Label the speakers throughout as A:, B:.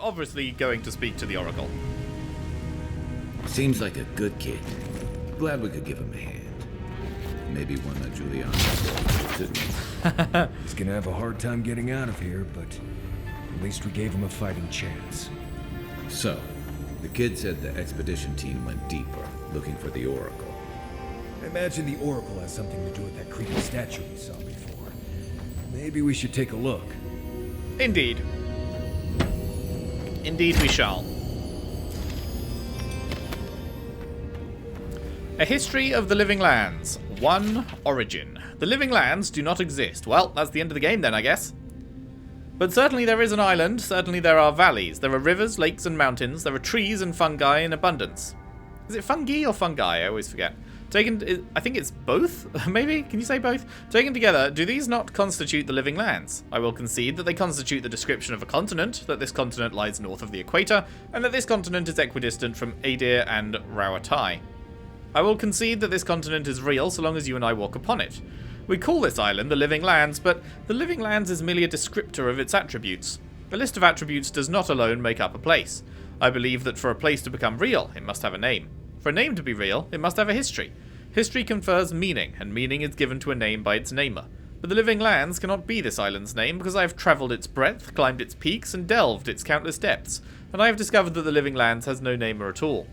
A: obviously going to speak to the Oracle.
B: Seems like a good kid. Glad we could give him a hand. Maybe one that Julian didn't.
C: He's gonna have a hard time getting out of here, but at least we gave him a fighting chance.
B: So, the kid said the expedition team went deeper, looking for the Oracle.
C: I imagine the Oracle has something to do with that creepy statue we saw before. Maybe we should take a look.
A: Indeed. Indeed we shall. A history of the Living Lands. 1. Origin. The Living Lands do not exist. Well, that's the end of the game then, I guess. But certainly there is an island, certainly there are valleys. There are rivers, lakes and mountains. There are trees and fungi in abundance. Is it fungi or fungi? I always forget. I think it's both, maybe? Can you say both? Taken together, do these not constitute the Living Lands? I will concede that they constitute the description of a continent, that this continent lies north of the equator, and that this continent is equidistant from Adir and Rauatai. I will concede that this continent is real so long as you and I walk upon it. We call this island the Living Lands, but the Living Lands is merely a descriptor of its attributes. A list of attributes does not alone make up a place. I believe that for a place to become real, it must have a name. For a name to be real, it must have a history. History confers meaning, and meaning is given to a name by its namer. But the Living Lands cannot be this island's name because I have travelled its breadth, climbed its peaks, and delved its countless depths, and I have discovered that the Living Lands has no namer at all.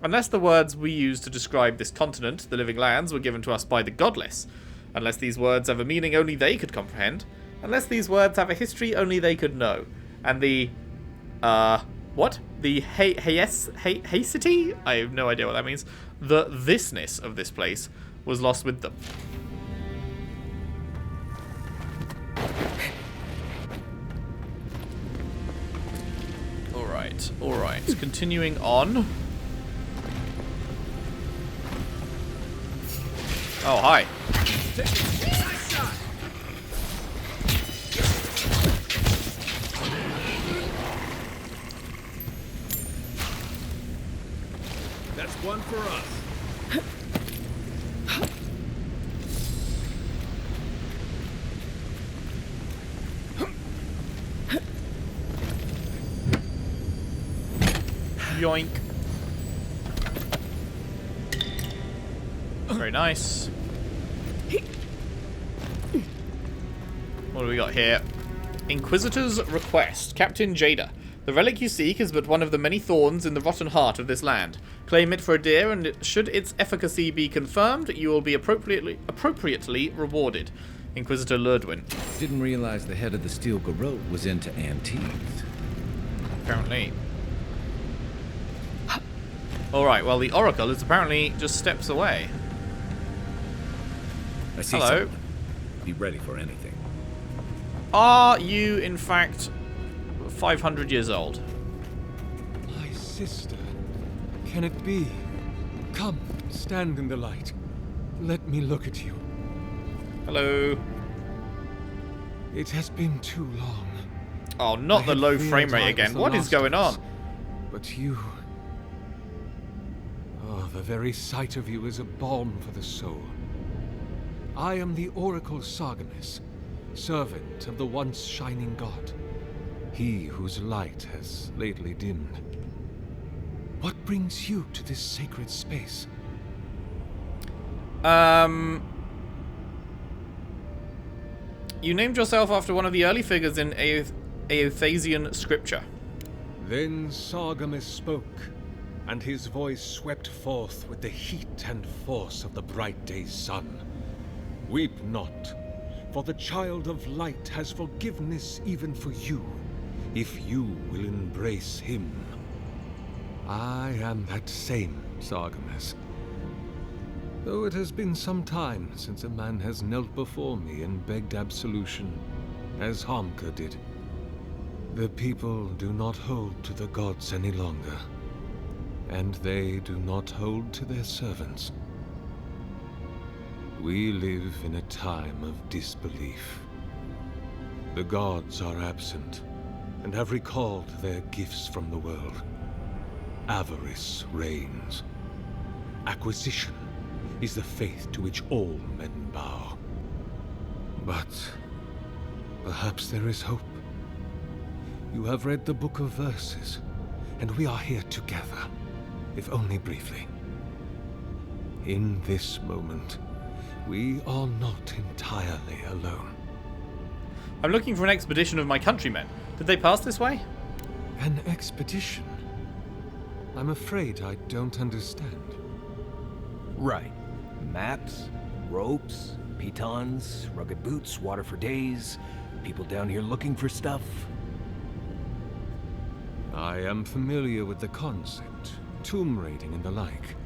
A: Unless the words we use to describe this continent, the Living Lands, were given to us by the godless. Unless these words have a meaning only they could comprehend. Unless these words have a history only they could know. And the, what? The haecity? I have no idea what that means. The thisness of this place was lost with them. Alright. Continuing on. Oh, hi.
D: That's one for us.
A: Yoink. Very nice. What do we got here? Inquisitor's request. Captain Jada. The relic you seek is but one of the many thorns in the rotten heart of this land. Claim it for a deer, and should its efficacy be confirmed, you will be appropriately rewarded. Inquisitor Lurdwin.
B: Didn't realize the head of the Steel Garrote was into antiques.
A: Apparently. Alright, well, the Oracle is apparently just steps away.
B: I see.
A: Hello.
B: Something. Be ready for anything.
A: Are you, in fact, 500 years old?
D: My sister. Can it be? Come, stand in the light. Let me look at you.
A: Hello.
D: It has been too long.
A: Oh, not the low frame rate again. What is going on?
D: But you... Oh, the very sight of you is a balm for the soul. I am the Oracle Sargemus, servant of the once shining god. He whose light has lately dimmed. What brings you to this sacred space?
A: You named yourself after one of the early figures in Eothasian scripture.
D: Then Sargemus spoke, and his voice swept forth with the heat and force of the bright day's sun. Weep not, for the child of light has forgiveness even for you, if you will embrace him. I am that same Sargemus. Though it has been some time since a man has knelt before me and begged absolution, as Hamka did. The people do not hold to the gods any longer, and they do not hold to their servants. We live in a time of disbelief. The gods are absent, and have recalled their gifts from the world. Avarice reigns. Acquisition is the faith to which all men bow. But perhaps there is hope. you have read the Book of Verses, and we are here together, if only briefly. In this moment, we are not entirely alone.
A: I'm looking for an expedition of my countrymen. Did they pass this way?
D: An expedition? I'm afraid I don't understand.
C: Right. Maps, ropes, pitons, rugged boots, water for days, people down here looking for stuff.
D: I am familiar with the concept, tomb raiding and the like.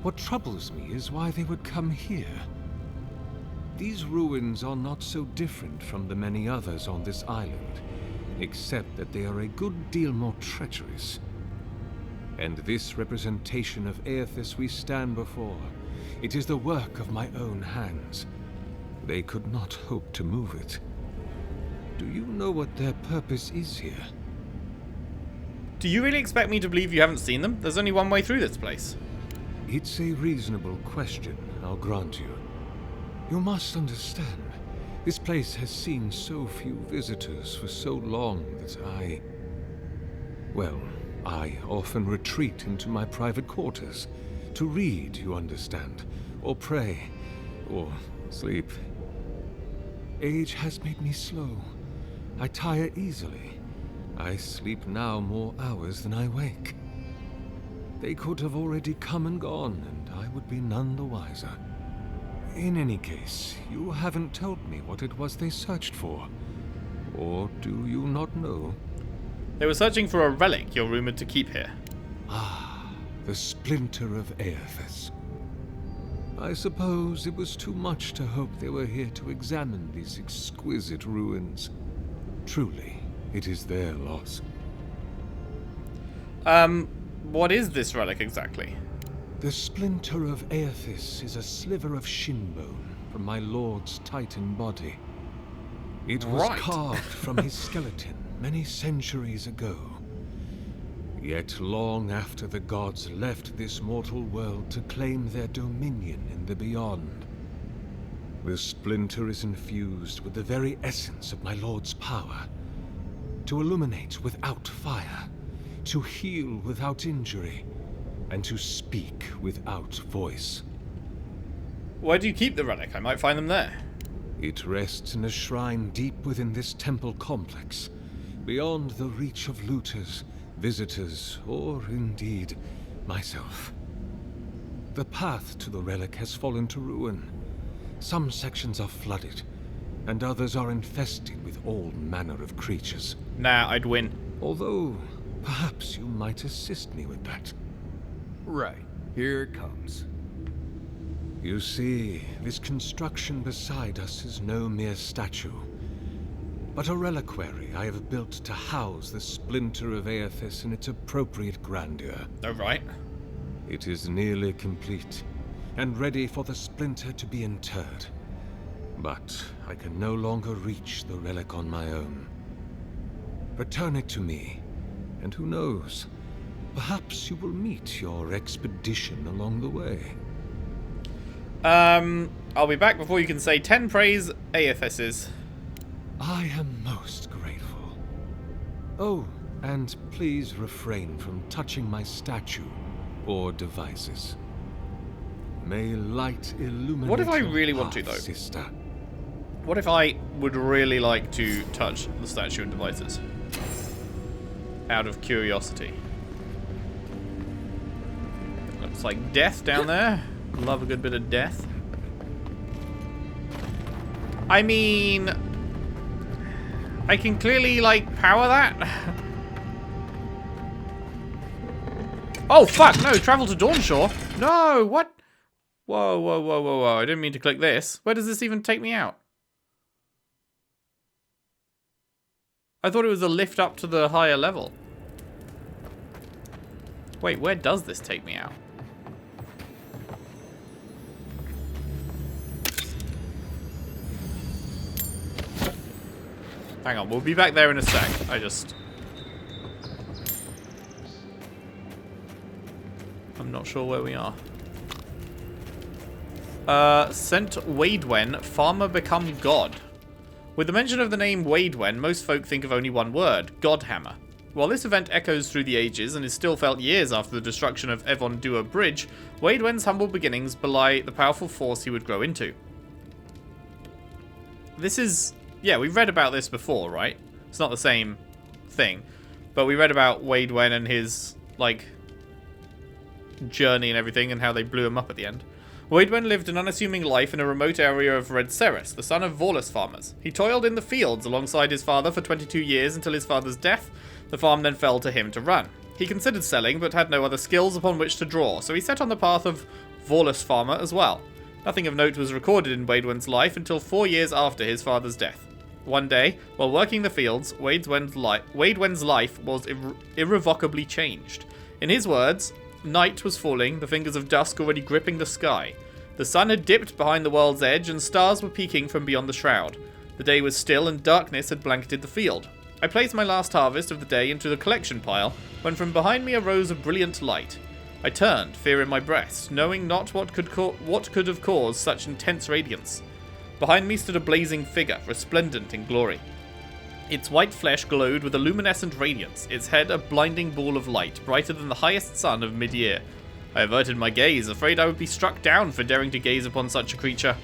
D: What troubles me is why they would come here. These ruins are not so different from the many others on this island, except that they are a good deal more treacherous. And this representation of Eothas we stand before, it is the work of my own hands. They could not hope to move it. Do you know what their purpose is here?
A: Do you really expect me to believe you haven't seen them? There's only one way through this place.
D: It's a reasonable question, I'll grant you. You must understand, this place has seen so few visitors for so long that I often retreat into my private quarters. To read, you understand, or pray, or sleep. Age has made me slow. I tire easily. I sleep now more hours than I wake. They could have already come and gone, and I would be none the wiser. In any case, you haven't told me what it was they searched for. Or do you not know?
A: They were searching for a relic you're rumored to keep here.
D: Ah, the splinter of Eothas. I suppose it was too much to hope they were here to examine these exquisite ruins. Truly, it is their loss.
A: What is this relic exactly?
D: The splinter of Eothas is a sliver of shin bone from my lord's titan body. It was carved from his skeleton many centuries ago. Yet long after the gods left this mortal world to claim their dominion in the beyond, the splinter is infused with the very essence of my lord's power. To illuminate without fire, to heal without injury, and to speak without voice.
A: Why do you keep the relic? I might find them there.
D: It rests in a shrine deep within this temple complex, beyond the reach of looters, visitors, or indeed, myself. The path to the relic has fallen to ruin. Some sections are flooded, and others are infested with all manner of creatures.
A: Nah, I'd win.
D: Although, perhaps you might assist me with that.
C: Right. Here it comes.
D: You see, this construction beside us is no mere statue, but a reliquary I have built to house the splinter of Eothas in its appropriate grandeur.
A: Oh, right.
D: It is nearly complete, and ready for the splinter to be interred. But I can no longer reach the relic on my own. Return it to me, and who knows, perhaps you will meet your expedition along the way.
A: I'll be back before you can say 10 praise Eothases.
D: I am most grateful. Oh, and please refrain from touching my statue or devices. May light illuminate.
A: What if I
D: your
A: really want to,
D: path,
A: though?
D: sister.
A: What if I would really like to touch the statue and devices? Out of curiosity. Looks like death down there. Love a good bit of death. I mean, I can clearly, like, power that. Oh, fuck, no, travel to Dawnshore. No, what? Whoa, whoa, whoa, whoa, whoa. I didn't mean to click this. Where does this even take me out? I thought it was a lift up to the higher level. Wait, where does this take me out? Hang on, we'll be back there in a sec. I'm not sure where we are. Sent Wadewen, farmer become god. With the mention of the name Waidwen, most folk think of only one word, Godhammer. While this event echoes through the ages and is still felt years after the destruction of Evon Dua Bridge, Waidwen's humble beginnings belie the powerful force he would grow into. This is... yeah, we've read about this before, right? It's not the same thing, but we read about Waidwen and his, like, journey and everything and how they blew him up at the end. Waidwen lived an unassuming life in a remote area of Red Ceres, the son of Vorlus farmers. He toiled in the fields alongside his father for 22 years until his father's death. The farm then fell to him to run. He considered selling, but had no other skills upon which to draw, so he set on the path of Vorlus farmer as well. Nothing of note was recorded in Waidwen's life until 4 years after his father's death. One day, while working the fields, Waidwen's life was irrevocably changed. In his words, night was falling, the fingers of dusk already gripping the sky. The sun had dipped behind the world's edge, and stars were peeking from beyond the shroud. The day was still, and darkness had blanketed the field. I placed my last harvest of the day into the collection pile, when from behind me arose a brilliant light. I turned, fear in my breast, knowing not what could have caused such intense radiance. Behind me stood a blazing figure, resplendent in glory. Its white flesh glowed with a luminescent radiance, its head a blinding ball of light, brighter than the highest sun of mid-year. I averted my gaze, afraid I would be struck down for daring to gaze upon such a creature.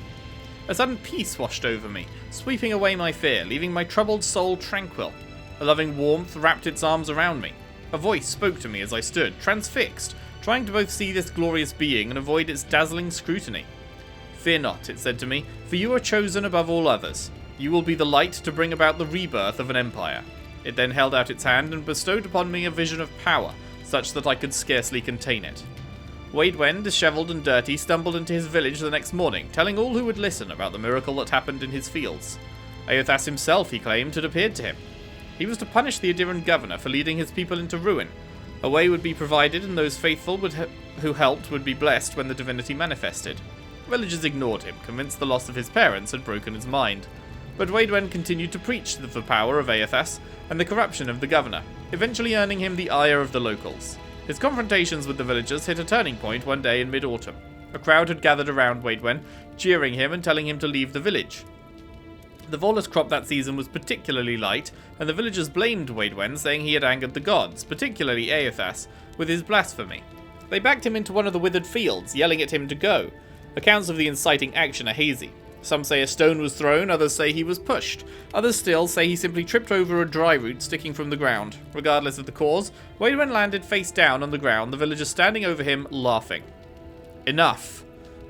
A: A sudden peace washed over me, sweeping away my fear, leaving my troubled soul tranquil. A loving warmth wrapped its arms around me. A voice spoke to me as I stood, transfixed, trying to both see this glorious being and avoid its dazzling scrutiny. Fear not, it said to me, for you are chosen above all others. You will be the light to bring about the rebirth of an empire. It then held out its hand and bestowed upon me a vision of power, such that I could scarcely contain it. Waidwen, dishevelled and dirty, stumbled into his village the next morning, telling all who would listen about the miracle that happened in his fields. Eothas himself, he claimed, had appeared to him. He was to punish the Adiran governor for leading his people into ruin. A way would be provided, and those faithful who helped would be blessed when the divinity manifested. Villagers ignored him, convinced the loss of his parents had broken his mind. But Waidwen continued to preach the power of Eothas and the corruption of the governor, eventually earning him the ire of the locals. His confrontations with the villagers hit a turning point one day in mid-autumn. A crowd had gathered around Waidwen, jeering him and telling him to leave the village. The Vorlus crop that season was particularly light, and the villagers blamed Waidwen, saying he had angered the gods, particularly Eothas, with his blasphemy. They backed him into one of the withered fields, yelling at him to go. Accounts of the inciting action are hazy. Some say a stone was thrown, others say he was pushed. Others still say he simply tripped over a dry root sticking from the ground. Regardless of the cause, Waidwen landed face down on the ground, the villagers standing over him, laughing. Enough!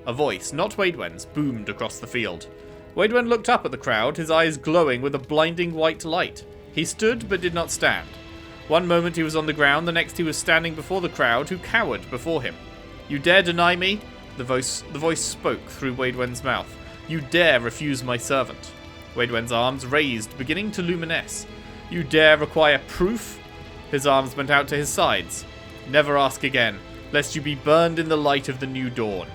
A: A voice, not Waidwen's, boomed across the field. Waidwen looked up at the crowd, his eyes glowing with a blinding white light. He stood, but did not stand. One moment he was on the ground, the next he was standing before the crowd, who cowered before him. You dare deny me? The voice spoke through Waidwen's mouth. You dare refuse my servant. Waidwen's arms raised, beginning to luminesce. You dare require proof? His arms went out to his sides. Never ask again, lest you be burned in the light of the new dawn.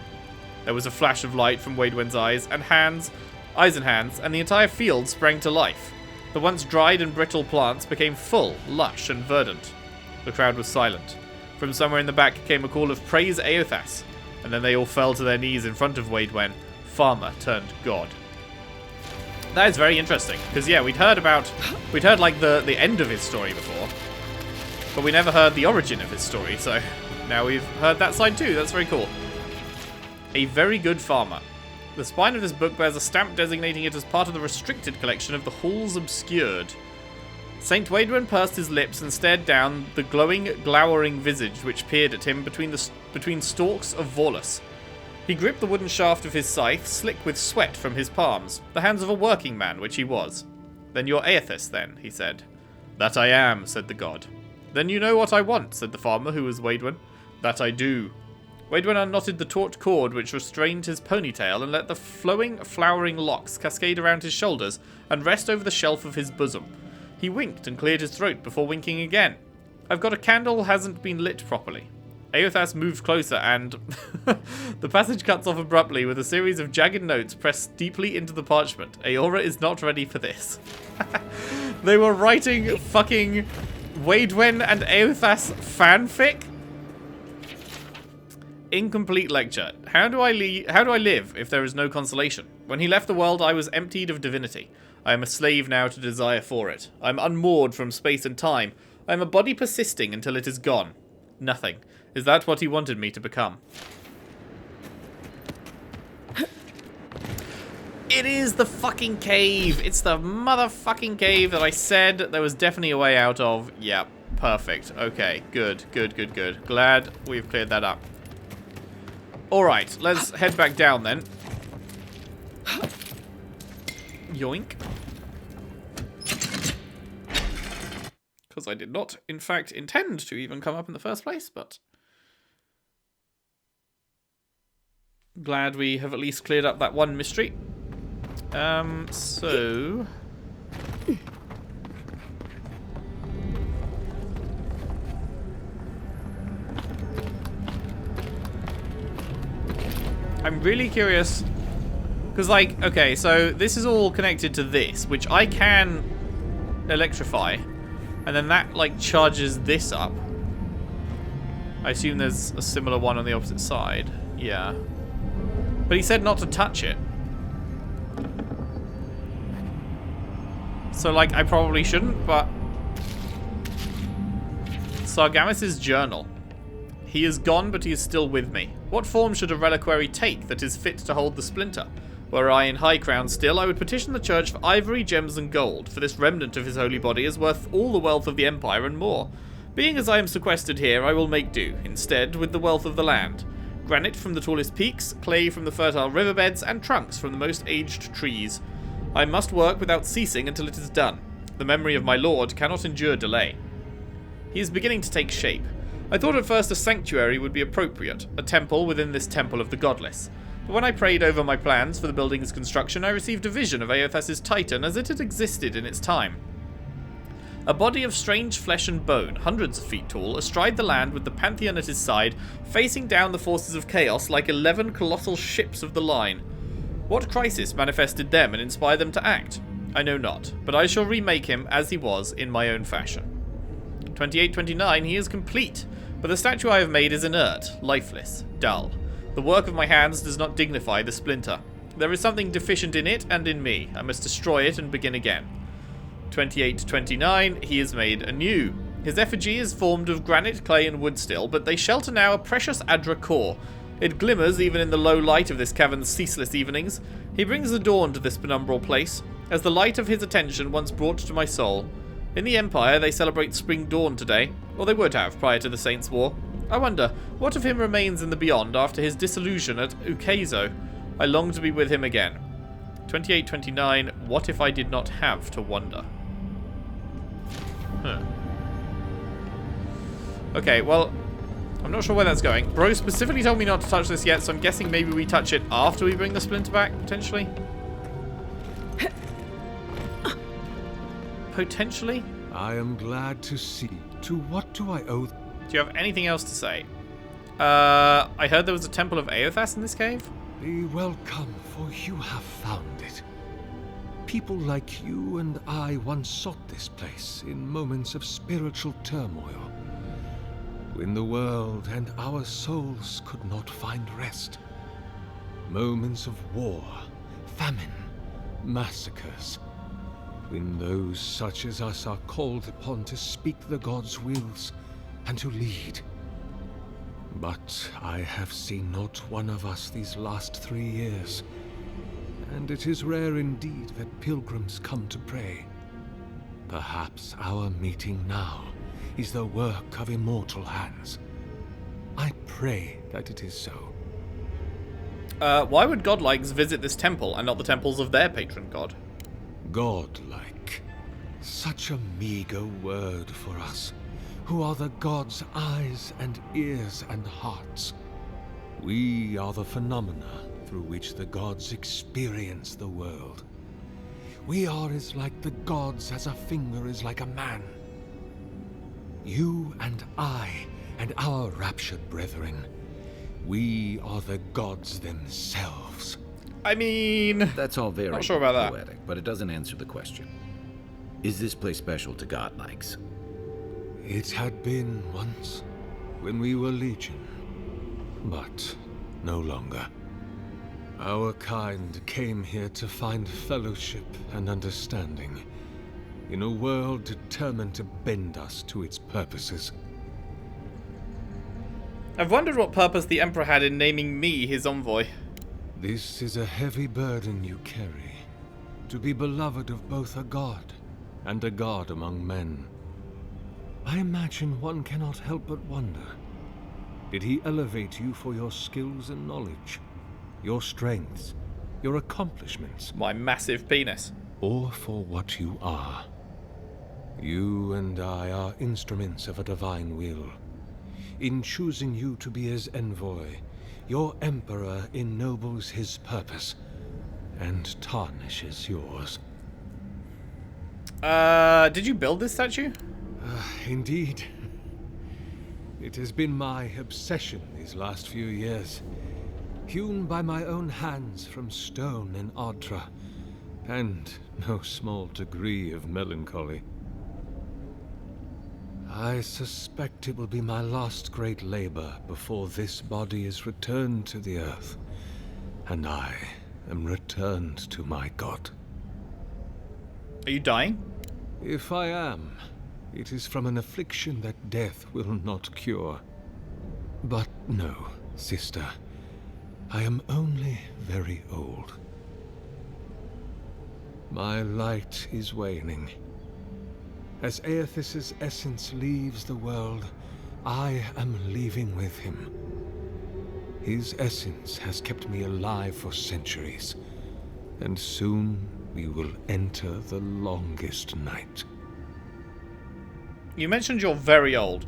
A: There was a flash of light from Waidwen's eyes and hands, and the entire field sprang to life. The once dried and brittle plants became full, lush, and verdant. The crowd was silent. From somewhere in the back came a call of praise Eothas, and then they all fell to their knees in front of Waidwen, farmer turned god. That is very interesting, because yeah, we'd heard like the end of his story before, but we never heard the origin of his story, so now we've heard that side too. That's very cool. A very good farmer. The spine of this book bears a stamp designating it as part of the restricted collection of the Halls Obscured. Saint Waidwen pursed his lips and stared down the glowing, glowering visage which peered at him between stalks of Vorlus. He gripped the wooden shaft of his scythe, slick with sweat from his palms, the hands of a working man, which he was. Then you're Eothas, then, he said. That I am, said the god. Then you know what I want, said the farmer, who was Waidwen. That I do. Waidwen unknotted the taut cord which restrained his ponytail and let the flowing, flowering locks cascade around his shoulders and rest over the shelf of his bosom. He winked and cleared his throat before winking again. I've got a candle hasn't been lit properly. Eothas moved closer and... The passage cuts off abruptly with a series of jagged notes pressed deeply into the parchment. Eora is not ready for this. They were writing fucking Waidwen and Eothas fanfic? Incomplete lecture. How do I live if there is no consolation? When he left the world, I was emptied of divinity. I am a slave now to desire for it. I am unmoored from space and time. I am a body persisting until it is gone. Nothing. Is that what he wanted me to become? It is the fucking cave. It's the motherfucking cave that I said there was definitely a way out of. Yep. Perfect. Okay. Good. Good, good, good. Glad we've cleared that up. Alright. Let's head back down then. Yoink. Because I did not, in fact, intend to even come up in the first place, but... glad we have at least cleared up that one mystery. So... I'm really curious... because, like, okay, so this is all connected to this, which I can electrify. And then that, like, charges this up. I assume there's a similar one on the opposite side. Yeah. But he said not to touch it. So, like, I probably shouldn't, but... Sargamis's journal. He is gone, but he is still with me. What form should a reliquary take that is fit to hold the splinter? Were I in High Crown still, I would petition the church for ivory, gems, and gold, for this remnant of his holy body is worth all the wealth of the Empire and more. Being as I am sequestered here, I will make do, instead, with the wealth of the land. Granite from the tallest peaks, clay from the fertile riverbeds, and trunks from the most aged trees. I must work without ceasing until it is done. The memory of my lord cannot endure delay. He is beginning to take shape. I thought at first a sanctuary would be appropriate, a temple within this temple of the godless. But when I prayed over my plans for the building's construction, I received a vision of Eothas' Titan as it had existed in its time. A body of strange flesh and bone, hundreds of feet tall, astride the land with the Pantheon at his side, facing down the forces of chaos like 11 colossal ships of the line. What crisis manifested them and inspired them to act? I know not, but I shall remake him as he was in my own fashion. 2829, he is complete, but the statue I have made is inert, lifeless, dull. The work of my hands does not dignify the splinter. There is something deficient in it and in me. I must destroy it and begin again. 2829, he is made anew. His effigy is formed of granite, clay, and wood still, but they shelter now a precious Adra core. It glimmers even in the low light of this cavern's ceaseless evenings. He brings the dawn to this penumbral place, as the light of his attention once brought to my soul. In the Empire, they celebrate Spring Dawn today, or they would have prior to the Saints' War. I wonder, what of him remains in the beyond after his disillusion at Ukezo? I long to be with him again. 2829, what if I did not have to wonder? Huh. Okay, well, I'm not sure where that's going. Bro specifically told me not to touch this yet, so I'm guessing maybe we touch it after we bring the splinter back, potentially? Potentially?
D: I am glad to see. To what do I owe?
A: Do you have anything else to say? I heard there was a temple of Eothas in this cave?
D: Be welcome, for you have found it. People like you and I once sought this place in moments of spiritual turmoil, when the world and our souls could not find rest. Moments of war, famine, massacres, when those such as us are called upon to speak the gods' wills and to lead. But I have seen not one of us these last 3 years, and it is rare indeed that pilgrims come to pray. Perhaps our meeting now is the work of immortal hands. I pray that it is so.
A: Why would godlikes visit this temple and not the temples of their patron god?
D: Godlike. Such a meager word for us, who are the gods' eyes and ears and hearts. We are the phenomena through which the gods experience the world. We are as like the gods as a finger is like a man. You and I and our raptured brethren, we are the gods themselves.
A: I mean...
B: That's all very
A: not sure about that.
B: poetic, but it doesn't answer the question. Is this place special to godlikes?
D: It had been once, when we were legion, but no longer. Our kind came here to find fellowship and understanding in a world determined to bend us to its purposes.
A: I've wondered what purpose the Emperor had in naming me his envoy.
D: This is a heavy burden you carry, to be beloved of both a god and a god among men. I imagine one cannot help but wonder, did he elevate you for your skills and knowledge, your strengths, your accomplishments?
A: My massive penis.
D: Or for what you are? You and I are instruments of a divine will. In choosing you to be his envoy, your Emperor ennobles his purpose and tarnishes yours.
A: Did you build this statue?
D: Indeed. It has been my obsession these last few years. Hewn by my own hands from stone in Ardra, and no small degree of melancholy. I suspect it will be my last great labor before this body is returned to the earth, and I am returned to my god.
A: Are you dying?
D: If I am, it is from an affliction that death will not cure. But no, sister, I am only very old. My light is waning. As Eothas' essence leaves the world, I am leaving with him. His essence has kept me alive for centuries, and soon we will enter the longest night.
A: You mentioned you're very old.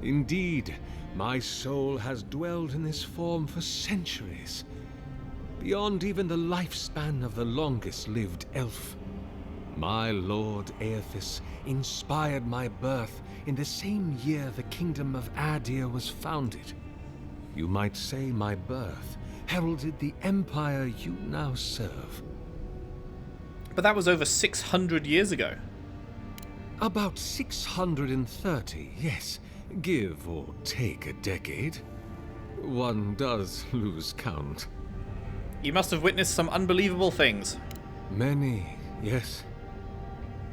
D: Indeed, my soul has dwelled in this form for centuries, beyond even the lifespan of the longest-lived elf. My lord Eothas inspired my birth in the same year the kingdom of Adir was founded. You might say my birth heralded the empire you now serve.
A: But that was over 600 years ago.
D: About 630, yes. Give or take a decade. One does lose count.
A: You must have witnessed some unbelievable things.
D: Many, yes.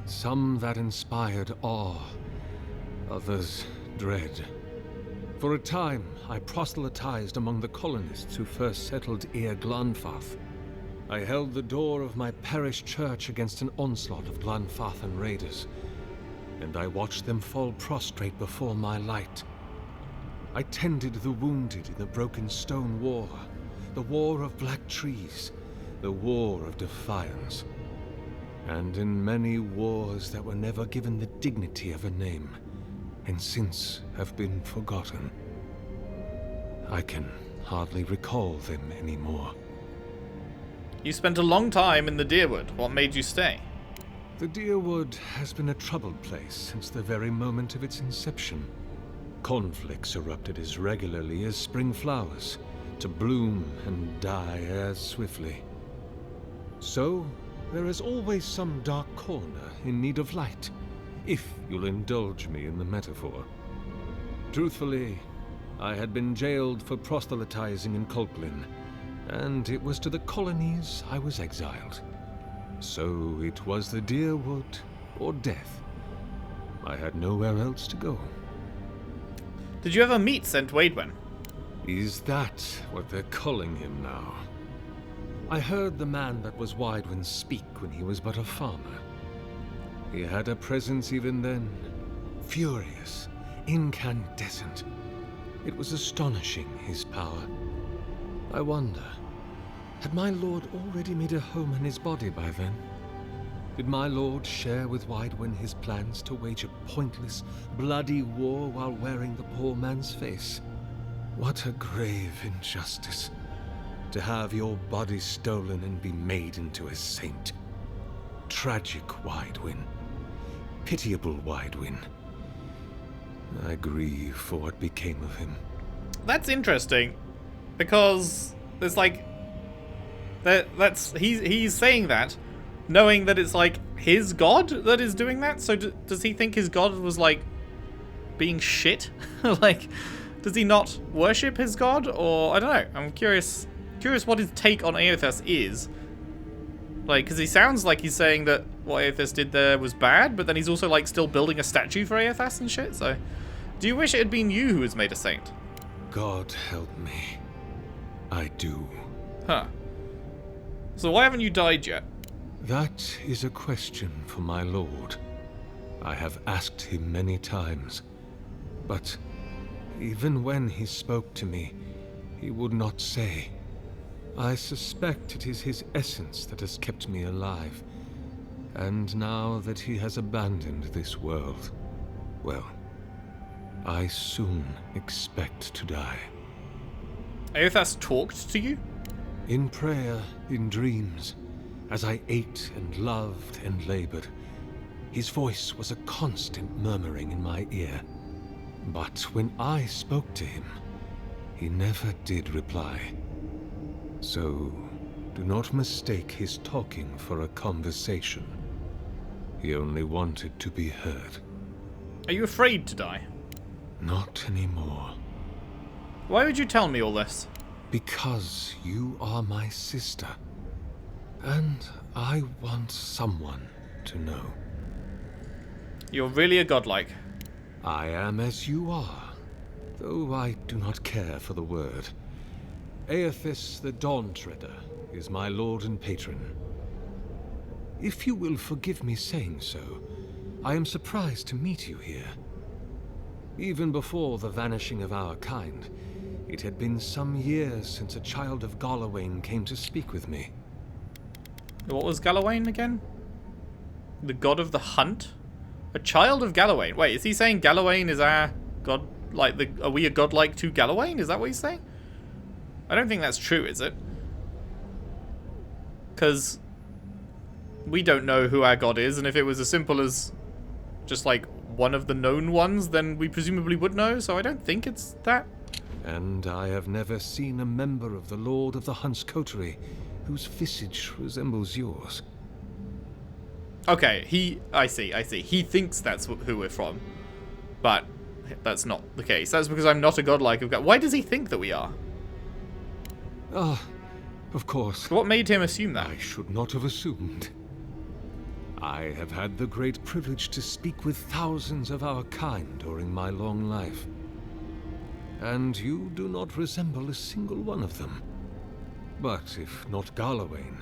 D: Some that inspired awe, others dread. For a time, I proselytized among the colonists who first settled Glanfath. I held the door of my parish church against an onslaught of Glanfathan raiders, and I watched them fall prostrate before my light. I tended the wounded in the Broken Stone War, the War of Black Trees, the War of Defiance, and in many wars that were never given the dignity of a name, and since have been forgotten. I can hardly recall them anymore.
A: You spent a long time in the Deerwood. What made you stay?
D: The Deerwood has been a troubled place since the very moment of its inception. Conflicts erupted as regularly as spring flowers, to bloom and die as swiftly. So, there is always some dark corner in need of light, if you'll indulge me in the metaphor. Truthfully, I had been jailed for proselytizing in Colplin, and it was to the colonies I was exiled. So it was the Deerwood or death. I had nowhere else to go.
A: Did you ever meet St. Waidwen?
D: Is that what they're calling him now? I heard the man that was Waidwen speak when he was but a farmer. He had a presence even then, furious, incandescent. It was astonishing, his power. I wonder, had my lord already made a home in his body by then? Did my lord share with Waidwen his plans to wage a pointless, bloody war while wearing the poor man's face? What a grave injustice, to have your body stolen and be made into a saint. Tragic Waidwen. Pitiable Waidwen. I grieve for what became of him.
A: That's interesting, because there's like, he's saying that, knowing that it's like his god that is doing that. So does he think his god was like being shit? Like, does he not worship his god, or I don't know? I'm curious curious what his take on Eothas is. Like, because he sounds like he's saying that what Eothas did there was bad, but then he's also, like, still building a statue for Eothas and shit, so... Do you wish it had been you who was made a saint?
D: God help me. I do.
A: Huh. So why haven't you died yet?
D: That is a question for my lord. I have asked him many times, but even when he spoke to me, he would not say. I suspect it is his essence that has kept me alive, and now that he has abandoned this world, well, I soon expect to die.
A: Eothas talked to you?
D: In prayer, in dreams, as I ate and loved and labored, his voice was a constant murmuring in my ear. But when I spoke to him, he never did reply. So, do not mistake his talking for a conversation. He only wanted to be heard.
A: Are you afraid to die?
D: Not anymore.
A: Why would you tell me all this?
D: Because you are my sister. And I want someone to know.
A: You're really a godlike.
D: I am as you are, though I do not care for the word. Eothas the Dawn-Treader is my lord and patron. If you will forgive me saying so, I am surprised to meet you here. Even before the vanishing of our kind, it had been some years since a child of Galawain came to speak with me.
A: What was Galawain again? The god of the hunt? A child of Galawain. Wait, is he saying Galawain is our god? Like, are we a godlike to Galawain? Is that what he's saying? I don't think that's true, is it? Because we don't know who our god is, and if it was as simple as just like one of the known ones, then we presumably would know, so I don't think it's that.
D: And I have never seen a member of the Lord of the Hunt's coterie whose visage resembles yours.
A: Okay, I see. He thinks that's who we're from, but that's not the case. That's because I'm not a godlike of God. Why does he think that we are?
D: Ah, of course.
A: What made him assume that?
D: I should not have assumed. I have had the great privilege to speak with thousands of our kind during my long life. And you do not resemble a single one of them. But if not Galawain,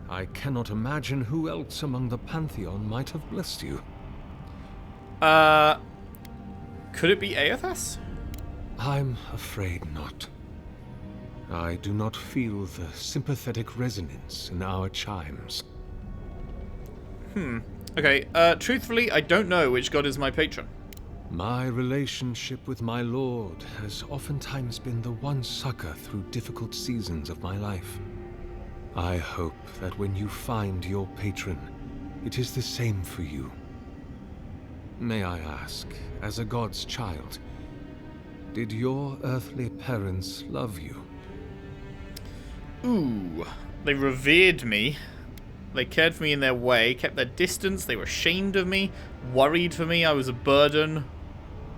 D: I cannot imagine who else among the Pantheon might have blessed you.
A: Could it be Eothas?
D: I'm afraid not. I do not feel the sympathetic resonance in our chimes.
A: Okay, truthfully, I don't know which god is my patron.
D: My relationship with my lord has oftentimes been the one succor through difficult seasons of my life. I hope that when you find your patron, it is the same for you. May I ask, as a god's child, did your earthly parents love you?
A: Ooh, they revered me. They cared for me in their way, kept their distance, they were ashamed of me, worried for me I was a burden.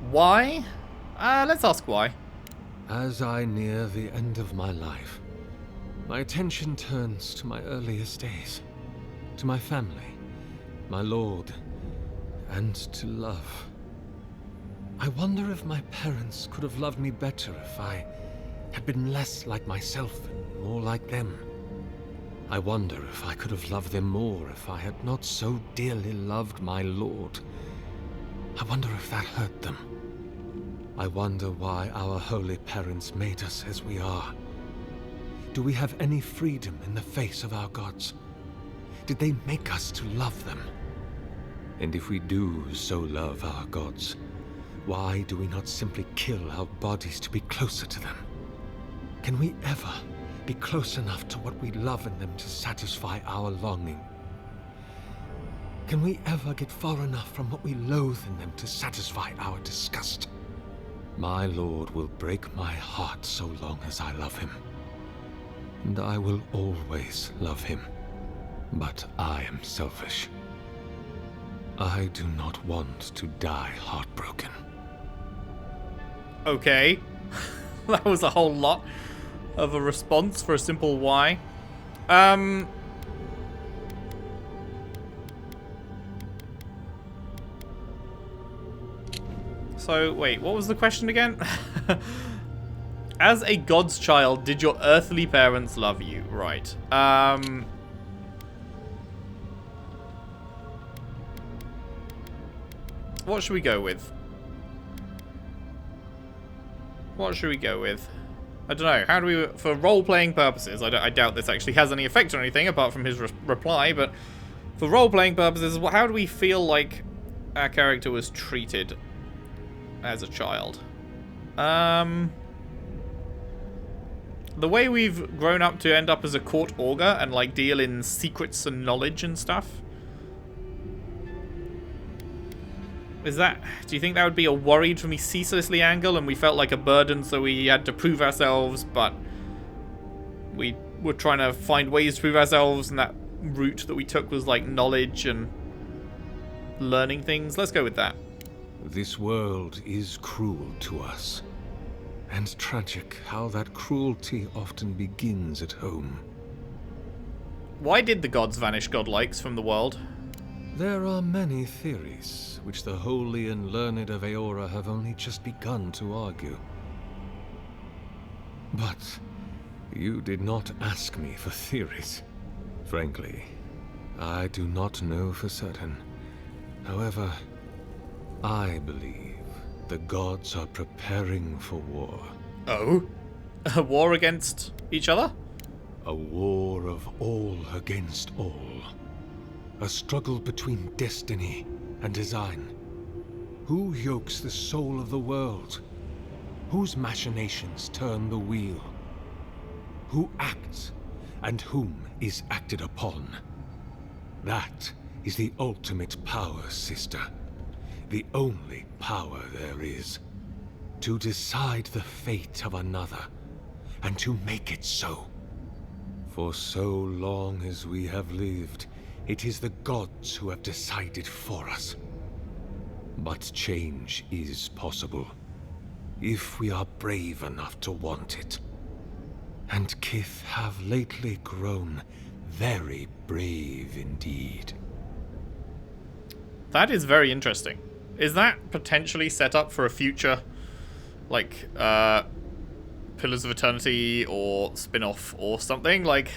A: Why? Let's ask why.
D: As I near the end of my life, my attention turns to my earliest days, to my family, my lord, and to love. I wonder if my parents could have loved me better if I had been less like myself and more like them. I wonder if I could have loved them more if I had not so dearly loved my lord. I wonder if that hurt them. I wonder why our holy parents made us as we are. Do we have any freedom in the face of our gods? Did they make us to love them? And if we do so love our gods, why do we not simply kill our bodies to be closer to them? Can we ever be close enough to what we love in them to satisfy our longing? Can we ever get far enough from what we loathe in them to satisfy our disgust? My lord will break my heart so long as I love him. And I will always love him. But I am selfish. I do not want to die heartbroken.
A: Okay. That was a whole lot. of a response for a simple why. So, wait, what was the question again? As a god's child, did your earthly parents love you? Right. What should we go with? What should we go with? I don't know. How do we... For role-playing purposes, I doubt this actually has any effect on anything apart from his reply, but for role-playing purposes, how do we feel like our character was treated as a child? The way we've grown up to end up as a court augur and like deal in secrets and knowledge and stuff. Is that... Do you think that would be a worried for me ceaselessly angle and we felt like a burden so we had to prove ourselves, but we were trying to find ways to prove ourselves and that route that we took was like knowledge and learning things? Let's go with that.
D: This world is cruel to us. And tragic how that cruelty often begins at home.
A: Why did the gods vanish godlikes from the world?
D: There are many theories, which the holy and learned of Eora have only just begun to argue. But you did not ask me for theories. Frankly, I do not know for certain. However, I believe the gods are preparing for war.
A: Oh? A war against each other?
D: A war of all against all. A struggle between destiny and design. Who yokes the soul of the world? Whose machinations turn the wheel? Who acts and whom is acted upon? That is the ultimate power, sister. The only power there is. To decide the fate of another, and to make it so. For so long as we have lived, it is the gods who have decided for us. But change is possible, if we are brave enough to want it. And Kith have lately grown very brave indeed.
A: That is very interesting. Is that potentially set up for a future, like, Pillars of Eternity or spin-off or something? Like,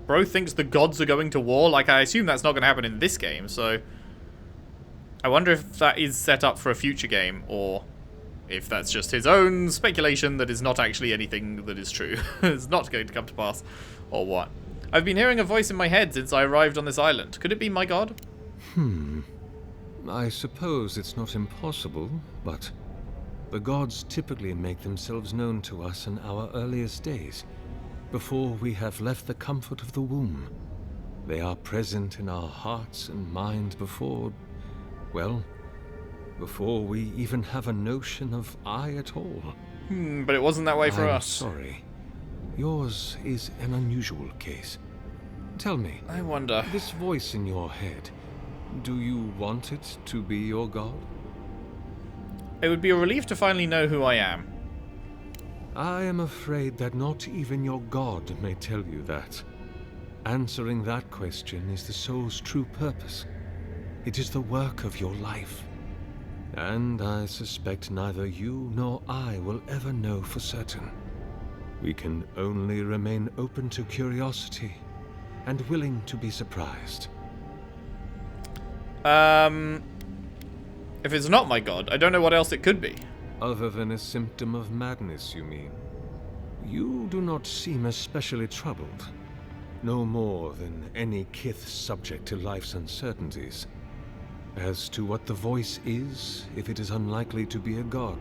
A: bro thinks the gods are going to war. Like, I assume that's not going to happen in this game, so I wonder if that is set up for a future game, or if that's just his own speculation that is not actually anything that is true. It's not going to come to pass, or what. I've been hearing a voice in my head since I arrived on this island. Could it be my god?
D: I suppose it's not impossible, but the gods typically make themselves known to us in our earliest days, before we have left the comfort of the womb. They are present in our hearts and minds before, well, before we even have a notion of I at all.
A: But it wasn't that way for us.
D: Sorry. Yours is an unusual case. Tell me,
A: I wonder.
D: this voice in your head, do you want it to be your god?
A: It would be a relief to finally know who I am.
D: I am afraid that not even your god may tell you that. Answering that question is the soul's true purpose. It is the work of your life. And I suspect neither you nor I will ever know for certain. We can only remain open to curiosity and willing to be surprised.
A: If it's not my god, I don't know what else it could be.
D: Other than a symptom of madness, you mean? You do not seem especially troubled. No more than any Kith subject to life's uncertainties. As to what the voice is, if it is unlikely to be a god,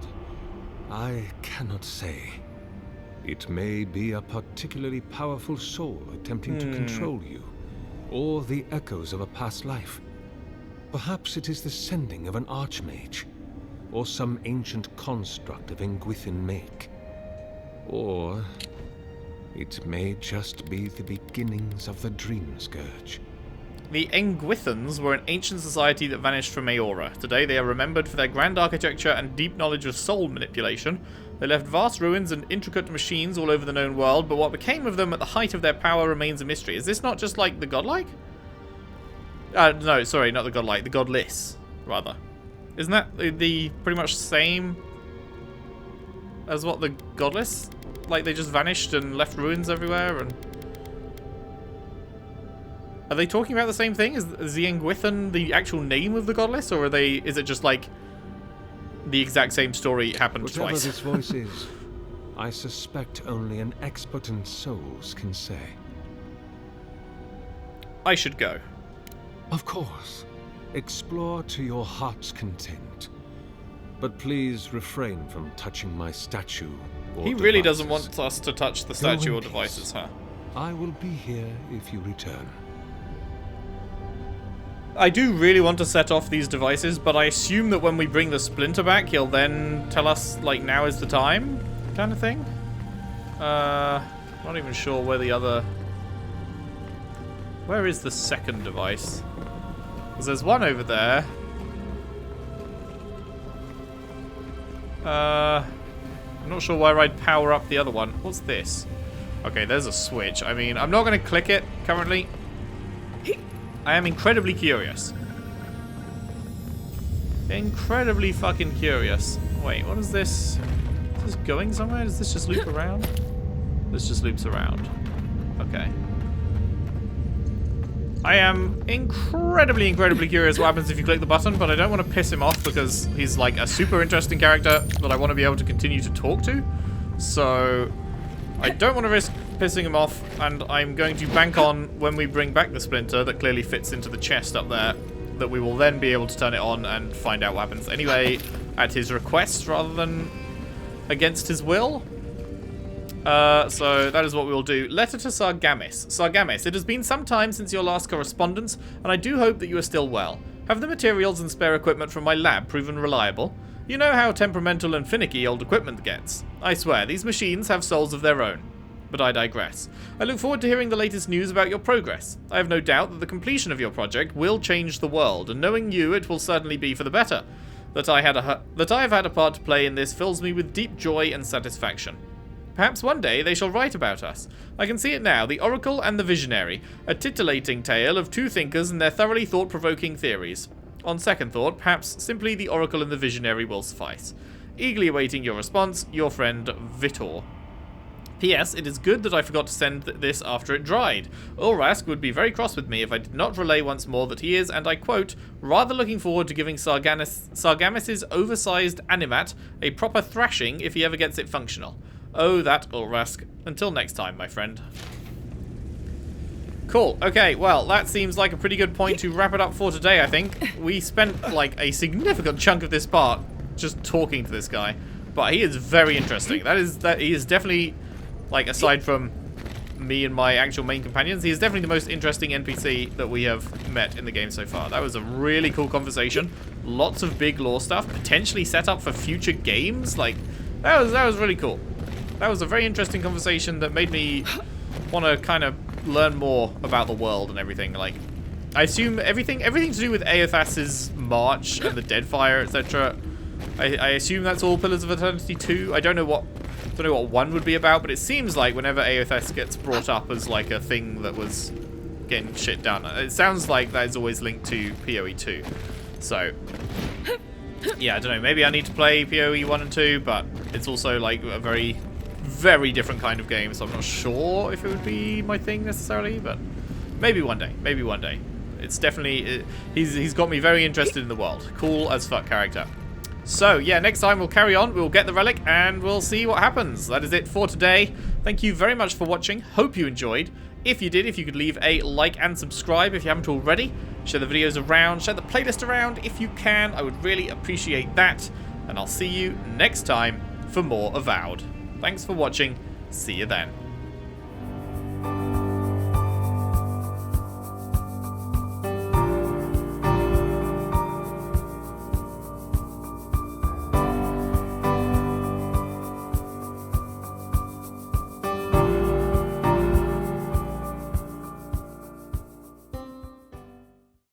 D: I cannot say. It may be a particularly powerful soul attempting to control you, or the echoes of a past life. Perhaps it is the sending of an archmage, or some ancient construct of Engwithan make. Or it may just be the beginnings of the Dream Scourge.
A: The Engwithans were an ancient society that vanished from Eora. Today they are remembered for their grand architecture and deep knowledge of soul manipulation, They left vast ruins and intricate machines all over the known world, but what became of them at the height of their power remains a mystery. Is this not just like the godlike? No, sorry, not the godlike, the godless, rather. Isn't that the pretty much same as what the godless? Like they just vanished and left ruins everywhere and... Are they talking about the same thing? Is the Engwithan the actual name of the godless, or is it just like the exact same story happened
D: Whatever
A: twice?
D: this voice is, I suspect only an expert in souls can say.
A: I should go.
D: Of course. Explore to your heart's content. But please refrain from touching my statue or
A: He really
D: devices.
A: doesn't want us to touch the
D: Go
A: statue
D: in
A: or devices,
D: peace.
A: huh?
D: I will be here if you return.
A: I do really want to set off these devices, but I assume that when we bring the Splinter back, he'll then tell us, like, now is the time, kind of thing. Not even sure where the other... Where is the second device? Because there's one over there. I'm not sure where I'd power up the other one. What's this? Okay, there's a switch. I mean, I'm not going to click it currently. I am incredibly curious. Incredibly fucking curious. Wait, what is this? Is this going somewhere? Does this just loop around? This just loops around. Okay. I am incredibly curious what happens if you click the button, but I don't want to piss him off because he's like a super interesting character that I want to be able to continue to talk to. So I don't want to risk pissing him off, and I'm going to bank on when we bring back the Splinter that clearly fits into the chest up there, that we will then be able to turn it on and find out what happens. Anyway, at his request rather than against his will. So that is what we will do. Letter to Sargamis. Sargamis, it has been some time since your last correspondence, and I do hope that you are still well. Have the materials and spare equipment from my lab proven reliable? You know how temperamental and finicky old equipment gets. I swear, these machines have souls of their own. But I digress. I look forward to hearing the latest news about your progress. I have no doubt that the completion of your project will change the world, and knowing you, it will certainly be for the better. That I have had a part to play in this fills me with deep joy and satisfaction. Perhaps one day they shall write about us. I can see it now, the Oracle and the Visionary, a titillating tale of two thinkers and their thoroughly thought-provoking theories. On second thought, perhaps simply the Oracle and the Visionary will suffice. Eagerly awaiting your response, your friend Vitor. P.S. It is good that I forgot to send this after it dried. Ulrask would be very cross with me if I did not relay once more that he is, and I quote, rather looking forward to giving Sargamis's oversized animat a proper thrashing if he ever gets it functional. Oh, that Ulrask. Until next time, my friend. Cool. Okay, well, that seems like a pretty good point to wrap it up for today, I think. We spent, like, a significant chunk of this part just talking to this guy. But he is very interesting. He is definitely, like, aside from me and my actual main companions, he is definitely the most interesting NPC that we have met in the game so far. That was a really cool conversation. Lots of big lore stuff, potentially set up for future games. Like, that was really cool. That was a very interesting conversation that made me want to kind of learn more about the world and everything. Like, I assume everything to do with Eothas's march and the Deadfire, etc. I assume that's all Pillars of Eternity 2. I don't know what 1 would be about, but it seems like whenever Eothas gets brought up as like a thing that was getting shit done, it sounds like that is always linked to PoE 2. So yeah, I don't know. Maybe I need to play PoE 1 and 2, but it's also like a very, very different kind of game, so I'm not sure if it would be my thing necessarily, but maybe one day. Maybe one day. It's definitely... He's got me very interested in the world. Cool as fuck character. So, yeah, next time we'll carry on. We'll get the relic, and we'll see what happens. That is it for today. Thank you very much for watching. Hope you enjoyed. If you did, if you could leave a like and subscribe if you haven't already. Share the videos around. Share the playlist around if you can. I would really appreciate that. And I'll see you next time for more Avowed. Thanks for watching. See you then.